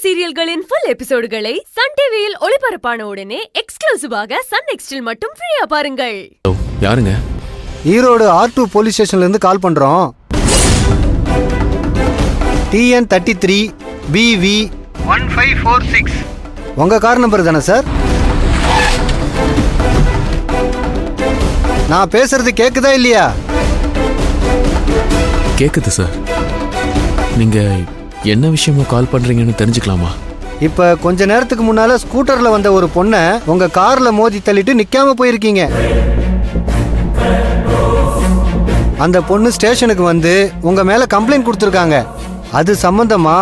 சீரியல்களின் full எபிசோடுகளை Sun டிவியில் ஒளிபரப்பான உடனே எக்ஸ்க்ளூசிவாக சன் நெக்ஸ்டில் மட்டும் ஃப்ரீயா பாருங்கள். யாருங்க? ஈரோடு R2 போலீஸ் ஸ்டேஷன்ல இருந்து கால் பண்றோம். TN 33 BV 1546 உங்க கார் நம்பர் தானே சார்? நான் பேசுறது கேக்குதா இல்லையா? கேக்குது சார். நீங்க என்ன விஷயமா கால் பண்றீங்கன்னு தெரிஞ்சுக்கலாமா? இப்ப கொஞ்ச நேரத்துக்கு முன்னால ஸ்கூட்டர்ல வந்த ஒரு பொண்ணை உங்க கார்ல மோதி தள்ளிட்டு நிக்காம போயிருக்கீங்க. அந்த பொண்ணு ஸ்டேஷனுக்கு வந்து உங்க மேல கம்ப்ளைண்ட் கொடுத்துருக்காங்க. அது சம்பந்தமா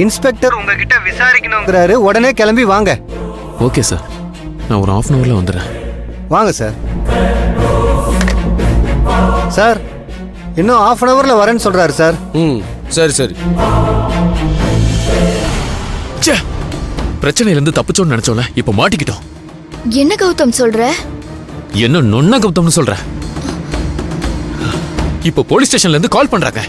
இன்ஸ்பெக்டர் உங்ககிட்ட விசாரிக்கணுங்கிறாரு. உடனே கிளம்பி வாங்க. ஓகே சார், நான் ஒரு ½ ஹவர்ல வந்துடுறேன். வாங்க சார். சார் இன்னும் ½ ஹவர்ல வரேன்னு சொல்றாரு சார். சரி சரி. பிரச்சனையில இருந்து தப்பிச்சோன்னு நினைச்சோம்ல, இப்ப மாட்டிக்கிட்டோம். என்ன கௌதம் சொல்ற? என்ன நொன்ன கௌதம்னு சொல்ற? இப்ப போலீஸ் ஸ்டேஷன்ல இருந்து கால் பண்றாங்க.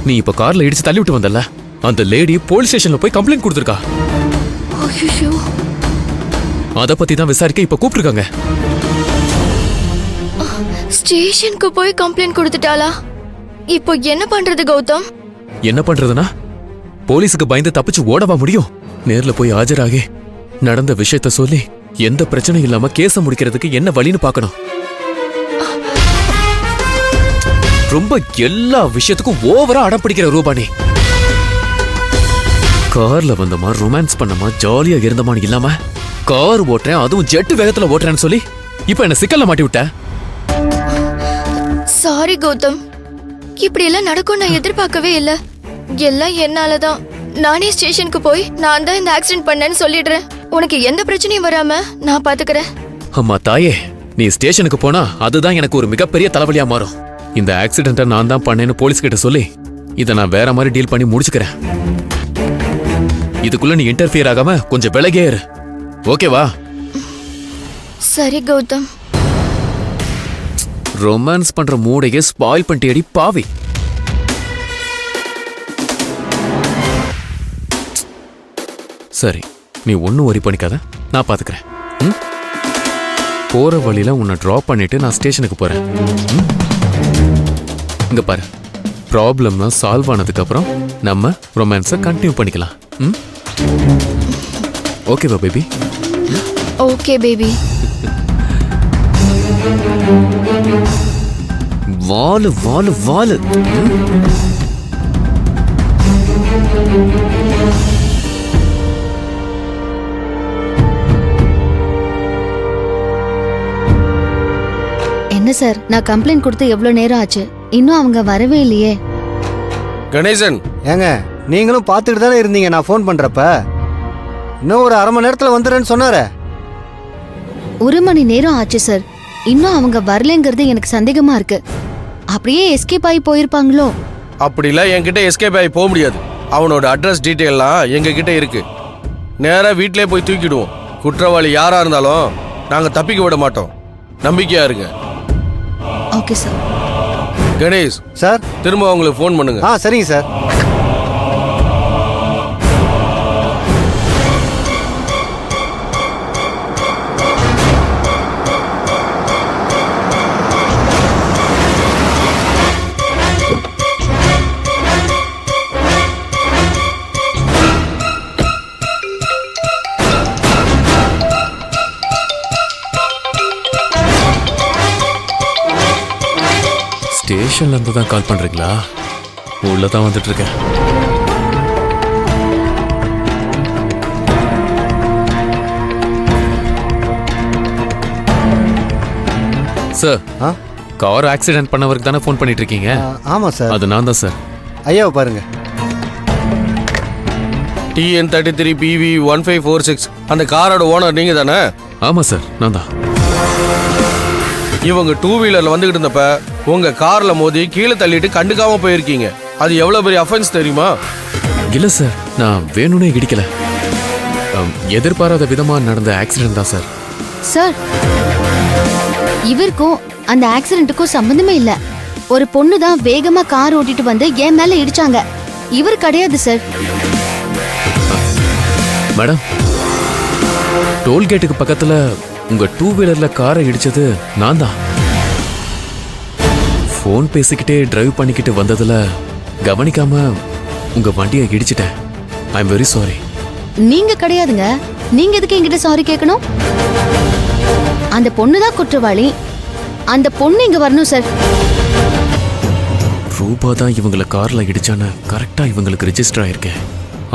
நீ இப்ப கார்ல இடிச்சு தள்ளி விட்டு வந்தல, அந்த லேடி போலீஸ் ஸ்டேஷன்ல போய் கம்ப்ளைண்ட் கொடுத்திருக்கா. ஐயோ, அத பத்தி தான் விசாரிக்க இப்ப கூப்பிட்டுருக்காங்க. ஸ்டேஷனுக்கு போய் கம்ப்ளைண்ட் கொடுத்துட்டாளா? இப்போ என்ன பண்றது கௌதம்? என்ன பண்றதுனா, போலீஸுக்கு பயந்து தப்பிச்சு ஓடவா முடியும்? நேர்ல போய் ஆஜராகி நடந்த விஷயத்த சொல்லி எந்த பிரச்சனையும் இல்லாம கேஸ முடிக்கிறதுக்கு என்ன வழின்னு பார்க்கணும். ரொம்ப எல்லா விஷயத்துக்கும் ஓவரா அடம் பிடிக்கிற ரூபானி. கார்ல வந்தமா, ரொமான்ஸ் பண்ணமா, ஜாலியா இருந்தமா இல்லாம கார் ஓட்டுறேன், அதுவும் ஜெட் வேகத்துல ஓட்டுறேன்னு சொல்லி இப்ப என்ன சிக்கல்ல மாட்டி விட்ட. சாரி கௌதம், இப்படி எல்லாம் நடக்கும் நான் எதிர்பார்க்கவே இல்ல. எல்லாம் என்னாலதான். நானே ஸ்டேஷனுக்கு போய் நான் தான் இந்த ஆக்சிடென்ட் பண்ணேன்னு சொல்லிடுறேன். உனக்கு எந்த பிரச்சனையும் வராம நான் பாத்துக்கிறேன். அம்மா தாயே, நீ ஸ்டேஷனுக்கு போனா அதுதான் எனக்கு ஒரு மிகப்பெரிய தலைவலியா மாறும். இந்த ஆக்சிடென்ட்டை நான் தான் பண்ணேன்னு போலீஸ் கிட்ட சொல்லி இதை நான் வேற மாதிரி டீல் பண்ணி முடிச்சுக்கிறேன். இதுக்குள்ள நீ இன்டர்ஃபியர் ஆகாம கொஞ்சம் விலகே இரு, ஓகேவா? சரி கௌதம். ரொமான்ஸ் பண்ற மூடையே ஸ்பாயில் பண்ணிட்டேடி பாவி. சரி, நீ ஒன்னும் worry பண்ணிக்காத, நான் பாத்துக்கிறேன். போற வழியில உன்னை டிராப் பண்ணிட்டு நான் ஸ்டேஷனுக்கு போறேன். இங்க பாரு, ப்ராப்ளம்லாம் சால்வ் ஆனதுக்கு அப்புறம் நம்ம ரொமான்ஸை கண்டினியூ பண்ணிக்கலாம். ஓகேவா பேபி? Okay baby. வாலு வாலு வாலு. என்ன சார், நான் கம்ப்ளைண்ட் கொடுத்து எவ்வளவு நேரம் ஆச்சு, இன்னும் அவங்க வரவே இல்லையே. கணேசன், ஏங்க நீங்களும் பார்த்துட்டு தானே இருந்தீங்க நான் ஃபோன் பண்றப்ப? இன்னும் ஒரு அரை மணி நேரத்துல வந்துடுறேன்னு சொன்னாரே. 1 மணி நேரம் ஆச்சு சார், இன்னும் அவங்க வரலங்கிறது எனக்கு சந்தேகமா இருக்கு. அப்படியே எஸ்கேப் ஆகி போயிருப்பாங்களோ? அப்படிலாம் என்கிட்ட எஸ்கேப் ஆகி போக முடியாது. அவனோட அட்ரஸ் டீட்டெயிலாம் எங்ககிட்ட இருக்கு. நேரா வீட்டிலே போய் தூக்கிடுவோம். குற்றவாளி யாரா இருந்தாலும் நாங்க தப்பிக்க விட மாட்டோம். நம்பிக்கையா இருங்க. Okay sir. கணேஷ் சார், திரும்ப அவங்களுக்கு ஃபோன் பண்ணுங்க. சரிங்க சார். ஸ்டேஷன்ல இருந்து தான் கால் பண்றீங்களா? உள்ளதான் வந்துட்டு இருக்கேன். சார், கார் ஆக்சிடென்ட் பண்ணவருக்கு தானே ஃபோன் பண்ணிட்டு இருக்கீங்க? ஆமா சார். அது நான் தான் சார். ஐயாவை பாருங்க. TN 33 BV 1546 அந்த காரோட ஓனர் நீங்க தானே? ஆமா சார், நான் தான். இவங்க 2 வீலர்ல வந்துகிட்டு இருந்தப்ப உங்க கார்ல மோதி கீழே தள்ளிட்டு கண்டுக்காம போயிருக்கீங்க. அது எவ்வளவு பெரிய அஃபென்ஸ் தெரியுமா? இல்ல சார், நான் வேணும்னே இடிக்கல. எதிர்பாராத விதமா நடந்த ஆக்சிடென்ட் தான் சார். சார், இவருக்கும் அந்த ஆக்சிடென்ட்டுக்கும் சம்பந்தமே இல்ல. ஒரு பொண்ணு தான் வேகமா கார் ஓட்டிட்டு வந்து என் மேல இடிச்சாங்க. இவர் கிடையாது சார். மேடம், டோல்கேட்டுக்கு பக்கத்துல உங்க டூ வீலர்ல காரை இடிச்சது நான் தான். ஃபோன் பேசிக்கிட்டே டிரைவ் பண்ணிக்கிட்டு வந்ததுல கவனிக்காம உங்க வண்டியை இடிச்சிட்டேன். I am very sorry. நீங்க கிடையாதுங்க. நீங்க எதுக்கு என்கிட்ட சாரி கேட்கணும்? அந்த பொண்ணு தான் குற்றவாளி. அந்த பொண்ணு இங்க வரணும் சார். ரூபா தான் இவங்களை கார்ல இடிச்சான்னு கரெக்டா இவங்களுக்கு ரெஜிஸ்டர் ஆயிருக்கேன்.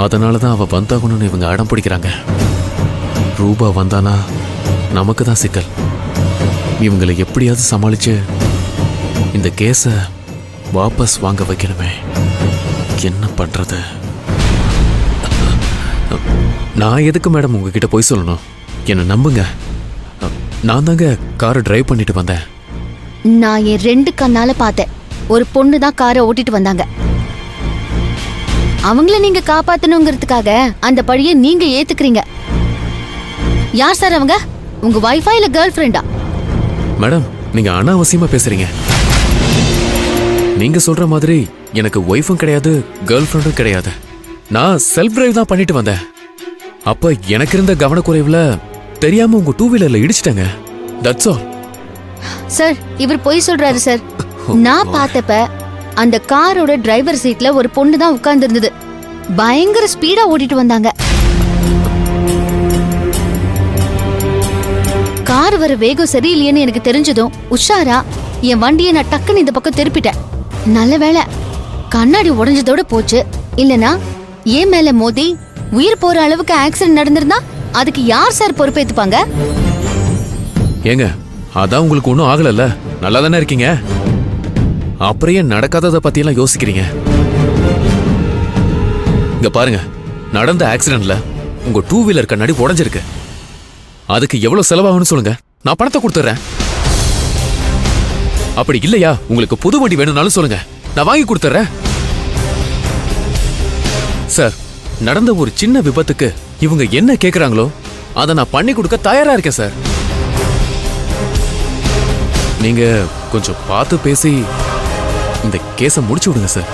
அதனால தான் அவ வந்தாகணும்னு இவங்க அடம் பிடிக்கிறாங்க. ரூபா வந்தானா நமக்கு தான் சிக்கல். இவங்களை எப்படியாவது சமாளிச்சு இந்த கேஸை வாபஸ் வாங்க வைக்கணுமே. என்ன பண்றது? நான் எதுக்கு மேடம் உங்ககிட்ட போய் சொல்லணும்? என்ன நம்புங்க. நான் தாங்க காரை டிரைவ் பண்ணிட்டு வந்தேன். நான் என் 2 கண்ணால பார்த்தேன். ஒரு பொண்ணு தான் காரை ஓட்டிட்டு வந்தாங்க. அவங்கள நீங்க காப்பாத்தணுங்கிறதுக்காக அந்த பழியை நீங்க ஏத்துக்கிறீங்க. யார் சார் அவங்க? உங்க வைஃபா இல்ல கேர்ள் ஃப்ரெண்டா? மேடம், நீங்க அனாவசியமா பேசுறீங்க. நீங்க சொல்ற மாதிரி எனக்கு ஒய்ஃபும் கிடையாது, கேர்ள் ஃப்ரெண்டும் கிடையாது. நான் செல்ஃப் டிரைவ் தான் பண்ணிட்டு வந்தேன். அப்ப எனக்கு இருந்த கவனக்குறைவுல தெரியாம உங்க டூ வீலர்ல இடிச்சிட்டேங்க. That's all. சார், இவர் பொய் சொல்றாரு சார். நான் பார்த்தப்ப அந்த காரோட டிரைவர் சீட்ல ஒரு பொண்ணு தான் உட்கார்ந்து இருந்தது. பயங்கர ஸ்பீடா ஓட்டிட்டு வந்தாங்க. கார் வர வேகம் சரியில்லையேன்னு எனக்கு தெரிஞ்சதும் உஷாரா என் வண்டியை நான் டக்குன்னு இந்த பக்கம் திருப்பிட்டேன். நல்ல வேளை கண்ணாடி உடைஞ்சதோட போச்சு. இல்லனா ஏன் மேல மோதி உயிர் போற அளவுக்கு ஆக்சிடென்ட் நடந்திருந்தா அதுக்கு யார் சார் பொறுப்பேத்துப்பாங்க? ஏங்க, அதான் உங்களுக்கு ஒன்றும் ஆகலல்ல, நல்லா தானே இருக்கீங்க. அப்படியே நடக்காததை பத்தியெல்லாம் யோசிக்கிறீங்க. இங்க பாருங்க, நடந்த ஆக்சிடென்ட்ல உங்க டூ வீலர் கண்ணாடி உடைஞ்சிருக்கு. அதுக்கு எவ்வளவு செலவாகும்னு சொல்லுங்க, நான் பணத்தை கொடுத்துட்றேன். அப்படி இல்லையா உங்களுக்கு புது வண்டி வேணும்னாலும் சொல்லுங்க, நான் வாங்கி கொடுத்துட்றேன். சார், நடந்த ஒரு சின்ன விபத்துக்கு இவங்க என்ன கேக்குறாங்களோ அதை நான் பண்ணி கொடுக்க தயாரா இருக்கேன் சார். நீங்க கொஞ்சம் பார்த்து பேசி இந்த கேஸை முடிச்சு விடுங்க சார்.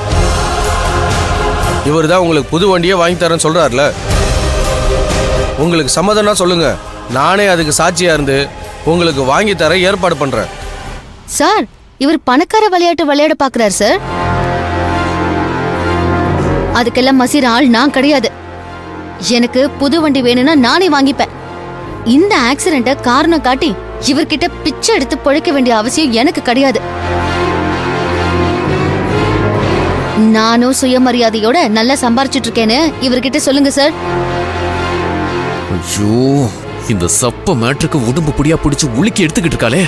இவர் தான் உங்களுக்கு புது வண்டியே வாங்கி தரேன்னு சொல்றாருல, உங்களுக்கு சம்மதம்னா சொல்லுங்க, நானே அதுக்கு சாட்சியா இருந்து உங்களுக்கு வாங்கி தர ஏற்பாடு பண்றேன். சார், இவர் பணக்கார விளையாட்டு விளையாட பாக்குறாரு சார். அதுக்கெல்லாம் மசீர ஆள் நான் கிடையாது. எனக்கு புது வண்டி வேணும்னா நானே வாங்கிப்பேன். இந்த ஆக்சிடென்ட காரணம் காட்டி இவர்கிட்ட பிச்சை எடுத்து பொழைக்க வேண்டிய அவசியம் எனக்கு கிடையாது. நானும் சுயமரியாதையோட நல்லா சம்பாரிச்சிட்டு இருக்கேன்னு இவர்கிட்ட சொல்லுங்க சார். ஐயோ, இந்த சப்ப மேட்ருக்கு உடம்பு புடியா பிடிச்சு உலுக்கி எடுத்துக்கிட்டு இருக்காளே.